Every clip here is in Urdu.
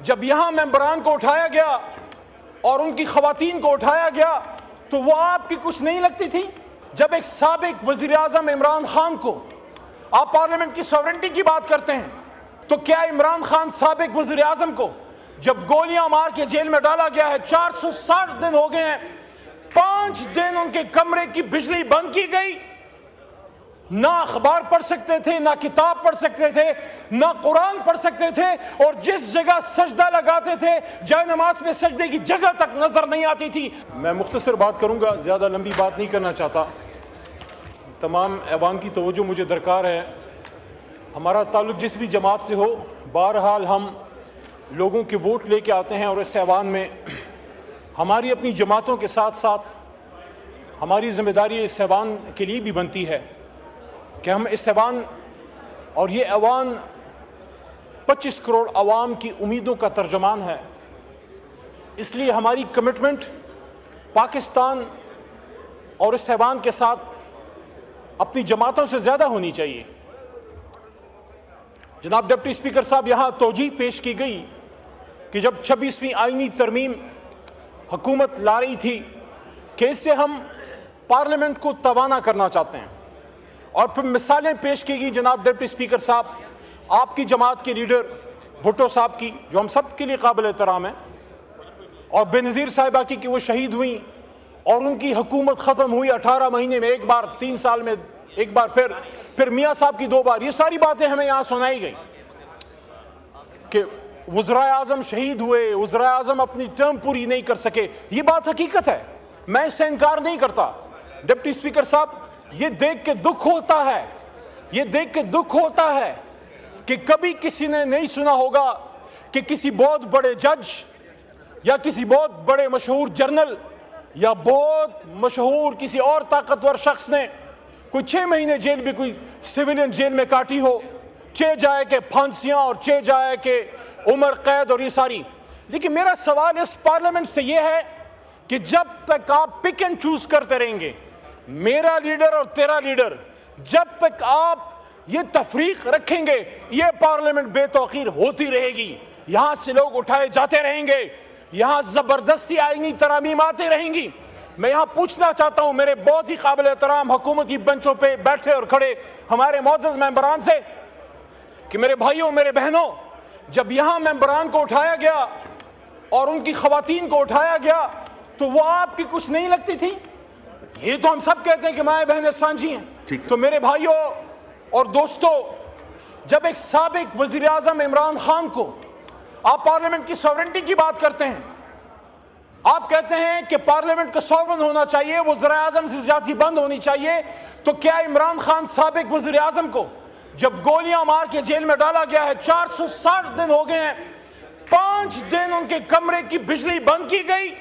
جب یہاں ممبران کو اٹھایا گیا اور ان کی خواتین کو اٹھایا گیا تو وہ آپ کی کچھ نہیں لگتی تھی؟ جب ایک سابق وزیر اعظم عمران خان کو آپ پارلیمنٹ کی سوورنٹی کی بات کرتے ہیں تو کیا عمران خان سابق وزیر اعظم کو جب گولیاں مار کے جیل میں ڈالا گیا ہے 460 دن ہو گئے ہیں 5 دن ان کے کمرے کی بجلی بند کی گئی، نہ اخبار پڑھ سکتے تھے، نہ کتاب پڑھ سکتے تھے، نہ قرآن پڑھ سکتے تھے، اور جس جگہ سجدہ لگاتے تھے جائے نماز پہ سجدے کی جگہ تک نظر نہیں آتی تھی۔ میں مختصر بات کروں گا، زیادہ لمبی بات نہیں کرنا چاہتا۔ تمام ایوان کی توجہ مجھے درکار ہے۔ ہمارا تعلق جس بھی جماعت سے ہو، بہرحال ہم لوگوں کے ووٹ لے کے آتے ہیں، اور اس ایوان میں ہماری اپنی جماعتوں کے ساتھ ساتھ ہماری ذمہ داری اس ایوان کے لیے بھی بنتی ہے کہ ہم اس ایوان، اور یہ ایوان 25 کروڑ عوام کی امیدوں کا ترجمان ہے، اس لیے ہماری کمٹمنٹ پاکستان اور اس ایوان کے ساتھ اپنی جماعتوں سے زیادہ ہونی چاہیے۔ جناب ڈپٹی اسپیکر صاحب، یہاں توجیہ پیش کی گئی کہ جب 26ویں آئینی ترمیم حکومت لا رہی تھی کہ اس سے ہم پارلیمنٹ کو توانا کرنا چاہتے ہیں، اور پھر مثالیں پیش کی گئی جناب ڈپٹی اسپیکر صاحب آپ کی جماعت کے لیڈر بھٹو صاحب کی، جو ہم سب کے لیے قابل احترام ہیں، اور بے نظیر صاحبہ کی کہ وہ شہید ہوئیں اور ان کی حکومت ختم ہوئی 18 مہینے میں ایک بار، 3 سال میں ایک بار، پھر میاں صاحب کی 2 بار۔ یہ ساری باتیں ہمیں یہاں سنائی گئی کہ وزرائے اعظم شہید ہوئے، وزرائے اعظم اپنی ٹرم پوری نہیں کر سکے۔ یہ بات حقیقت ہے، میں اس سے انکار نہیں کرتا۔ ڈپٹی اسپیکر صاحب، یہ دیکھ کے دکھ ہوتا ہے کہ کبھی کسی نے نہیں سنا ہوگا کہ کسی بہت بڑے جج یا کسی بہت بڑے مشہور جرنل یا بہت مشہور کسی اور طاقتور شخص نے کوئی 6 مہینے جیل بھی، کوئی سیویلین جیل میں کاٹی ہو، 6 جائے کہ پھانسیاں اور 6 جائے کہ عمر قید اور یہ ساری۔ لیکن میرا سوال اس پارلیمنٹ سے یہ ہے کہ جب تک آپ پک اینڈ چوز کرتے رہیں گے، میرا لیڈر اور تیرا لیڈر، جب تک آپ یہ تفریق رکھیں گے، یہ پارلیمنٹ بے توقیر ہوتی رہے گی، یہاں سے لوگ اٹھائے جاتے رہیں گے، یہاں زبردستی آئینی ترامیم آتے رہیں گی۔ میں یہاں پوچھنا چاہتا ہوں میرے بہت ہی قابل احترام حکومتی بنچوں پہ بیٹھے اور کھڑے ہمارے معزز ممبران سے کہ میرے بھائیوں، میرے بہنوں، جب یہاں ممبران کو اٹھایا گیا اور ان کی خواتین کو اٹھایا گیا تو وہ آپ کی کچھ نہیں لگتی تھی؟ یہ تو ہم سب کہتے ہیں کہ مائیں بہنیں سانجھی ہیں۔ تو میرے بھائیوں اور دوستو، جب ایک سابق وزیر اعظم عمران خان کو آپ پارلیمنٹ کی سوورنٹی کی بات کرتے ہیں، آپ کہتے ہیں کہ پارلیمنٹ کا سوورن ہونا چاہیے، وزراء اعظم سے زیادتی بند ہونی چاہیے، تو کیا عمران خان سابق وزیر اعظم کو جب گولیاں مار کے جیل میں ڈالا گیا ہے 460 دن ہو گئے ہیں 5 دن ان کے کمرے کی بجلی بند کی گئی،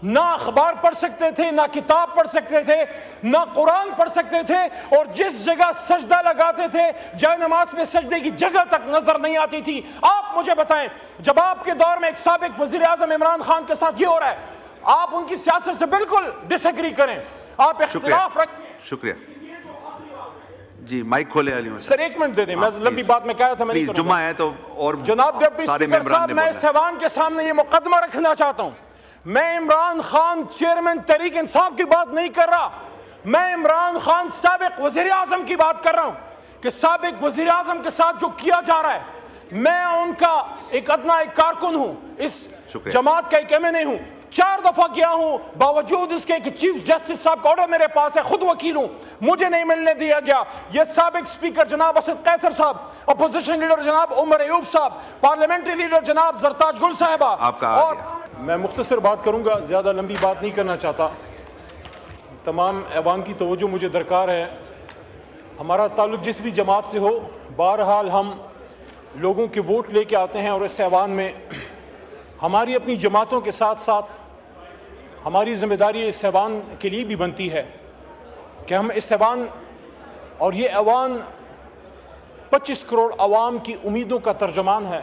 نہ اخبار پڑھ سکتے تھے، نہ کتاب پڑھ سکتے تھے، نہ قرآن پڑھ سکتے تھے، اور جس جگہ سجدہ لگاتے تھے جائے نماز پہ سجدے کی جگہ تک نظر نہیں آتی تھی؟ آپ مجھے بتائیں، جب آپ کے دور میں ایک سابق وزیر اعظم عمران خان کے ساتھ یہ ہو رہا ہے، آپ ان کی سیاست سے بالکل ڈس ایگری کریں، آپ اختلاف رکھیں۔ شکریہ جی، مائک کھولے علی محمد سر 1 منٹ دے دیں، میں لمبی بات میں کہہ رہا تھا، میں نہیں کروں گا۔ جمعہ ہے تو اور جناب ڈپٹی اسپیکر صاحب، میں اس ایوان کے سامنے یہ مقدمہ رکھنا چاہتا ہوں، میں عمران خان چیئرمین تحریک انصاف کی بات نہیں کر رہا، میں عمران خان سابق وزیر اعظم کی بات کر رہا ہوں کہ سابق وزیر اعظم کے ساتھ جو کیا جا رہا ہے، میں ان کا ایک ادنا ایک کارکن ہوں، اس جماعت کا ایک MNA ہوں، 4 دفعہ گیا ہوں، باوجود اس کے کہ چیف جسٹس صاحب کا آرڈر میرے پاس ہے، خود وکیل ہوں، مجھے نہیں ملنے دیا گیا۔ یہ سابق سپیکر جناب اسد قیصر صاحب، اپوزیشن لیڈر جناب عمر ایوب صاحب، پارلیمنٹری لیڈر جناب زرتاج گل صاحبہ، اور میں مختصر بات کروں گا، زیادہ لمبی بات نہیں کرنا چاہتا۔ تمام ایوان کی توجہ مجھے درکار ہے۔ ہمارا تعلق جس بھی جماعت سے ہو، بہرحال ہم لوگوں کے ووٹ لے کے آتے ہیں، اور اس ایوان میں ہماری اپنی جماعتوں کے ساتھ ساتھ ہماری ذمہ داری اس ایوان کے لیے بھی بنتی ہے کہ ہم اس ایوان، اور یہ ایوان 25 کروڑ عوام کی امیدوں کا ترجمان ہے،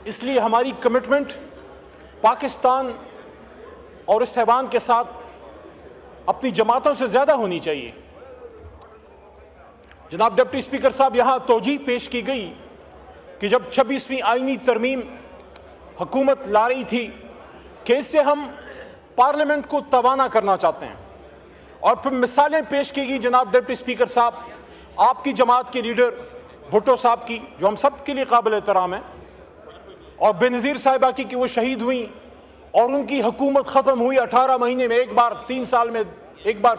اس لیے ہماری کمٹمنٹ پاکستان اور اس ایوان کے ساتھ اپنی جماعتوں سے زیادہ ہونی چاہیے۔ جناب ڈپٹی اسپیکر صاحب، یہاں توجیہ پیش کی گئی کہ جب 26ویں آئینی ترمیم حکومت لا رہی تھی کہ اس سے ہم پارلیمنٹ کو توانا کرنا چاہتے ہیں، اور پھر مثالیں پیش کی گئی جناب ڈپٹی اسپیکر صاحب آپ کی جماعت کے لیڈر بھٹو صاحب کی، جو ہم سب کے لیے قابل احترام ہیں، اور بے نظیر صاحبہ کی کہ وہ شہید ہوئیں اور ان کی حکومت ختم ہوئی 18 مہینے میں ایک بار، 3 سال میں ایک بار،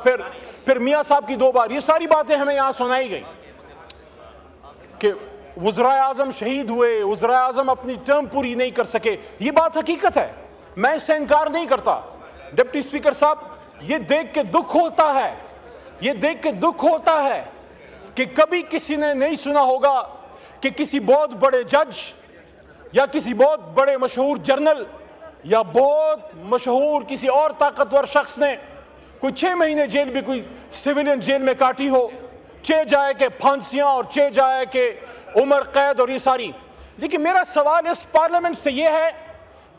پھر میاں صاحب کی 2 بار. یہ ساری باتیں ہمیں یہاں سنائی گئی کہ وزرائے اعظم شہید ہوئے، وزرائے اعظم اپنی ٹرم پوری نہیں کر سکے. یہ بات حقیقت ہے، میں اس سے انکار نہیں کرتا. ڈپٹی اسپیکر صاحب، یہ دیکھ کے دکھ ہوتا ہے کہ کبھی کسی نے نہیں سنا ہوگا کہ کسی بہت بڑے جج یا کسی بہت بڑے مشہور جرنل یا بہت مشہور کسی اور طاقتور شخص نے کوئی 6 مہینے جیل بھی کوئی سیویلین جیل میں کاٹی ہو، 6 جائے کہ پھانسیاں اور 6 جائے کہ عمر قید اور یہ ساری. لیکن میرا سوال اس پارلیمنٹ سے یہ ہے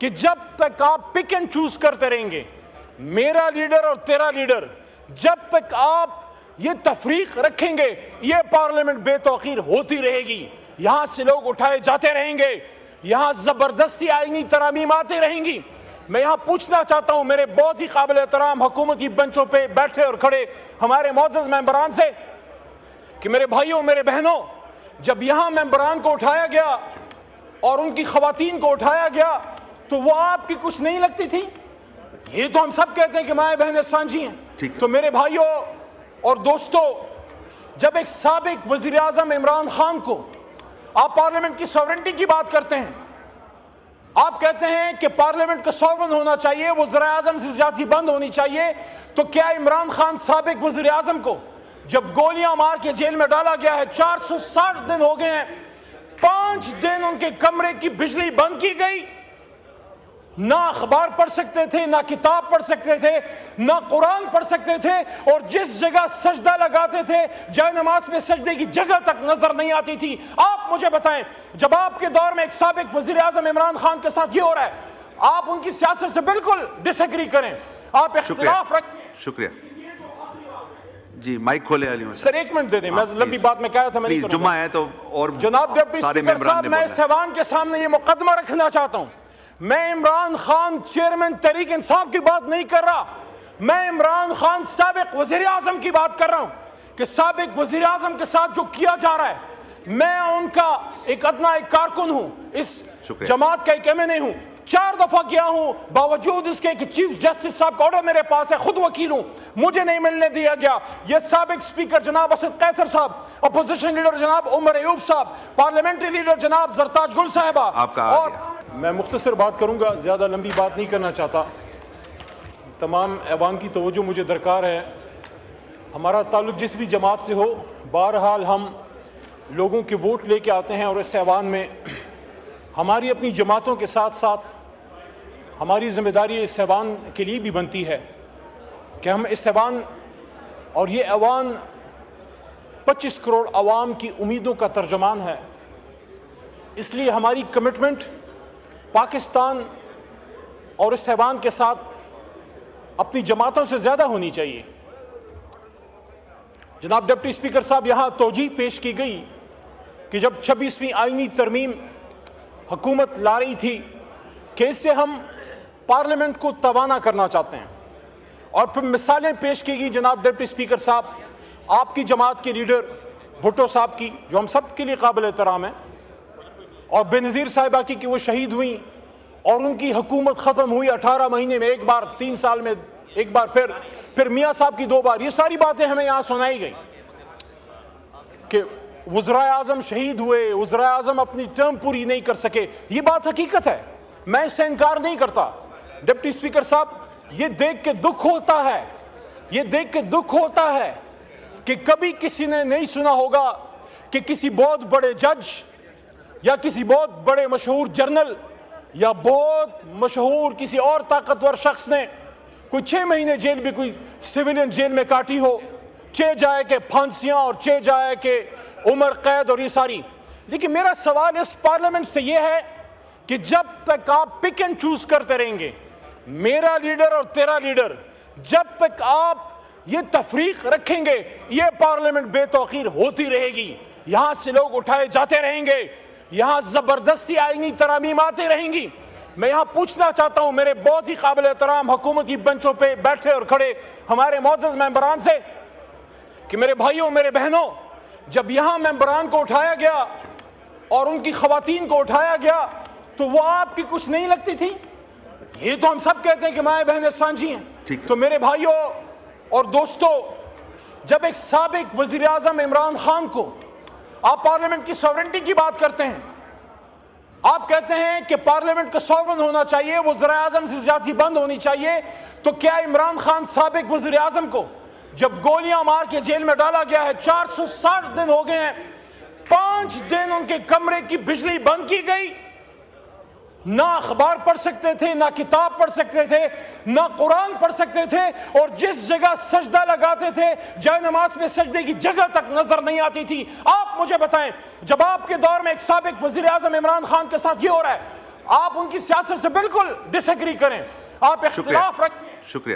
کہ جب تک آپ پک اینڈ چوز کرتے رہیں گے، میرا لیڈر اور تیرا لیڈر، جب تک آپ یہ تفریق رکھیں گے، یہ پارلیمنٹ بے توقیر ہوتی رہے گی. یہاں سے لوگ اٹھائے جاتے رہیں گے، یہاں زبردستی آئینی ترامیم آتے رہیں گی. میں یہاں پوچھنا چاہتا ہوں میرے بہت ہی قابل احترام حکومتی بنچوں پہ بیٹھے اور کھڑے ہمارے معزز ممبران سے کہ میرے بھائیوں، میرے بہنوں، جب یہاں ممبران کو اٹھایا گیا اور ان کی خواتین کو اٹھایا گیا تو وہ آپ کی کچھ نہیں لگتی تھی؟ یہ تو ہم سب کہتے ہیں کہ مائیں بہنیں سانجھی ہیں. تو میرے بھائیوں اور دوستو، جب ایک سابق وزیر اعظم عمران خان کو آپ پارلیمنٹ کی سوورنٹی کی بات کرتے ہیں، آپ کہتے ہیں کہ پارلیمنٹ کا سوورن ہونا چاہیے، وزراء اعظم سے زیادتی بند ہونی چاہیے، تو کیا عمران خان سابق وزیر اعظم کو جب گولیاں مار کے جیل میں ڈالا گیا ہے، 460 دن ہو گئے ہیں، 5 دن ان کے کمرے کی بجلی بند کی گئی، نہ اخبار پڑھ سکتے تھے، نہ کتاب پڑھ سکتے تھے، نہ قرآن پڑھ سکتے تھے، اور جس جگہ سجدہ لگاتے تھے جائے نماز میں سجدے کی جگہ تک نظر نہیں آتی تھی. آپ مجھے بتائیں، جب آپ کے دور میں ایک سابق وزیر اعظم عمران خان کے ساتھ یہ ہو رہا ہے، آپ ان کی سیاست سے بالکل ڈس ایگری کریں، آپ اختلاف رکھیں. شکریہ. جی مائک کھولے علی محمد سر 1 منٹ دے دیں، میں لمبی بات میں کہہ رہا تھا، میں نہیں کروں گا. جمعہ ہے تو اور جناب ڈپٹی اسپیکر صاحب، میں اس ایوان کے سامنے یہ مقدمہ رکھنا چاہتا ہوں، میں عمران خان چیئرمین تحریک انصاف کی بات نہیں کر رہا، میں عمران خان سابق وزیر اعظم کی بات کر رہا ہوں کہ سابق وزیر اعظم کے ساتھ جو کیا جا رہا ہے، میں ان کا ایک ادنا ایک کارکن ہوں، اس جماعت کا ایک MNA ہوں، 4 دفعہ گیا ہوں، باوجود اس کے کہ چیف جسٹس صاحب کا آرڈر میرے پاس ہے، خود وکیل ہوں، مجھے نہیں ملنے دیا گیا. یہ سابق سپیکر جناب اسد قیصر صاحب، اپوزیشن لیڈر جناب عمر ایوب صاحب، پارلیمنٹری لیڈر جناب زرتاج گل صاحبہ، اور میں مختصر بات کروں گا، زیادہ لمبی بات نہیں کرنا چاہتا. تمام ایوان کی توجہ مجھے درکار ہے. ہمارا تعلق جس بھی جماعت سے ہو، بہرحال ہم لوگوں کے ووٹ لے کے آتے ہیں، اور اس ایوان میں ہماری اپنی جماعتوں کے ساتھ ساتھ ہماری ذمہ داری اس ایوان کے لیے بھی بنتی ہے کہ ہم اس ایوان، اور یہ ایوان 25 کروڑ عوام کی امیدوں کا ترجمان ہے، اس لیے ہماری کمٹمنٹ پاکستان اور اس ایوان کے ساتھ اپنی جماعتوں سے زیادہ ہونی چاہیے. جناب ڈپٹی اسپیکر صاحب، یہاں توجیہ پیش کی گئی کہ جب 26ویں آئینی ترمیم حکومت لا رہی تھی کہ اس سے ہم پارلیمنٹ کو توانا کرنا چاہتے ہیں، اور پھر مثالیں پیش کی گئی جناب ڈپٹی اسپیکر صاحب آپ کی جماعت کے لیڈر بھٹو صاحب کی، جو ہم سب کے لیے قابل احترام ہیں، اور بے نظیر صاحبہ کی کہ وہ شہید ہوئیں اور ان کی حکومت ختم ہوئی 18 مہینے میں ایک بار، 3 سال میں ایک بار، پھر میاں صاحب کی 2 بار. یہ ساری باتیں ہمیں یہاں سنائی گئی کہ وزرائے اعظم شہید ہوئے، وزرائے اعظم اپنی ٹرم پوری نہیں کر سکے. یہ بات حقیقت ہے، میں اس سے انکار نہیں کرتا. ڈپٹی اسپیکر صاحب، یہ دیکھ کے دکھ ہوتا ہے کہ کبھی کسی نے نہیں سنا ہوگا کہ کسی بہت بڑے جج یا کسی بہت بڑے مشہور جرنل یا بہت مشہور کسی اور طاقتور شخص نے کوئی 6 مہینے جیل بھی کوئی سیویلین جیل میں کاٹی ہو، 6 جائے کہ پھانسیاں اور 6 جائے کہ عمر قید اور یہ ساری. لیکن میرا سوال اس پارلیمنٹ سے یہ ہے کہ جب تک آپ پک اینڈ چوز کرتے رہیں گے، میرا لیڈر اور تیرا لیڈر، جب تک آپ یہ تفریق رکھیں گے، یہ پارلیمنٹ بے توقیر ہوتی رہے گی. یہاں سے لوگ اٹھائے جاتے رہیں گے، یہاں زبردستی آئینی ترامیم آتی رہیں گی. میں یہاں پوچھنا چاہتا ہوں میرے بہت ہی قابل احترام حکومتی بنچوں پہ بیٹھے اور کھڑے ہمارے معزز ممبران سے کہ میرے بھائیوں میرے بہنوں، جب یہاں ممبران کو اٹھایا گیا اور ان کی خواتین کو اٹھایا گیا تو وہ آپ کی کچھ نہیں لگتی تھی؟ یہ تو ہم سب کہتے ہیں کہ مائیں بہنیں سانجھی ہیں. تو میرے بھائیوں اور دوستو، جب ایک سابق وزیر اعظم عمران خان کو آپ پارلیمنٹ کی سوورنٹی کی بات کرتے ہیں، آپ کہتے ہیں کہ پارلیمنٹ کا سوورن ہونا چاہیے، وزیر اعظم سے زیادتی بند ہونی چاہیے، تو کیا عمران خان سابق وزیر اعظم کو جب گولیاں مار کے جیل میں ڈالا گیا ہے، 460 دن ہو گئے ہیں، 5 دن ان کے کمرے کی بجلی بند کی گئی، نہ اخبار پڑھ سکتے تھے، نہ کتاب پڑھ سکتے تھے، نہ قرآن پڑھ سکتے تھے، اور جس جگہ سجدہ لگاتے تھے جائے نماز میں سجدے کی جگہ تک نظر نہیں آتی تھی؟ آپ مجھے بتائیں، جب آپ کے دور میں ایک سابق وزیر اعظم عمران خان کے ساتھ یہ ہو رہا ہے، آپ ان کی سیاست سے بالکل ڈس ایگری کریں، آپ اختلاف رکھیں. شکریہ.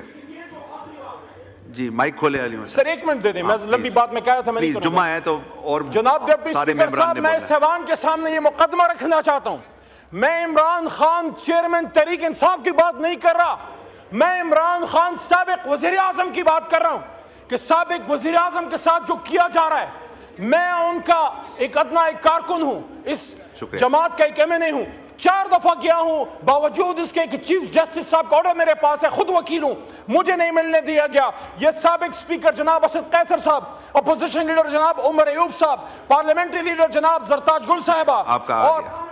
جی مائک کھولے علی محمد. سر ایک منٹ دے دیں، میں لمبی بات میں کہہ رہا تھا، میں نہیں کروں گا. جمعہ ہے تو اور جناب ڈپٹی اسپیکر صاحب، میں اس ایوان کے سامنے یہ مقدمہ رکھنا چاہتا ہوں، میں عمران خان چیئرمین تحریک انصاف کی بات نہیں کر رہا، میں عمران خان سابق وزیر اعظم کی بات کر رہا ہوں کہ سابق وزیر اعظم کے ساتھ جو کیا جا رہا ہے، میں ان کا ایک ادنا ایک کارکن ہوں، اس جماعت کا ایک MNA ہوں، 4 دفعہ گیا ہوں، باوجود اس کے کہ چیف جسٹس صاحب کا آرڈر میرے پاس ہے، خود وکیل ہوں، مجھے نہیں ملنے دیا گیا. یہ سابق سپیکر جناب اسد قیصر صاحب، اپوزیشن لیڈر جناب عمر ایوب صاحب، پارلیمنٹری لیڈر جناب زرتاج گل صاحبہ، اور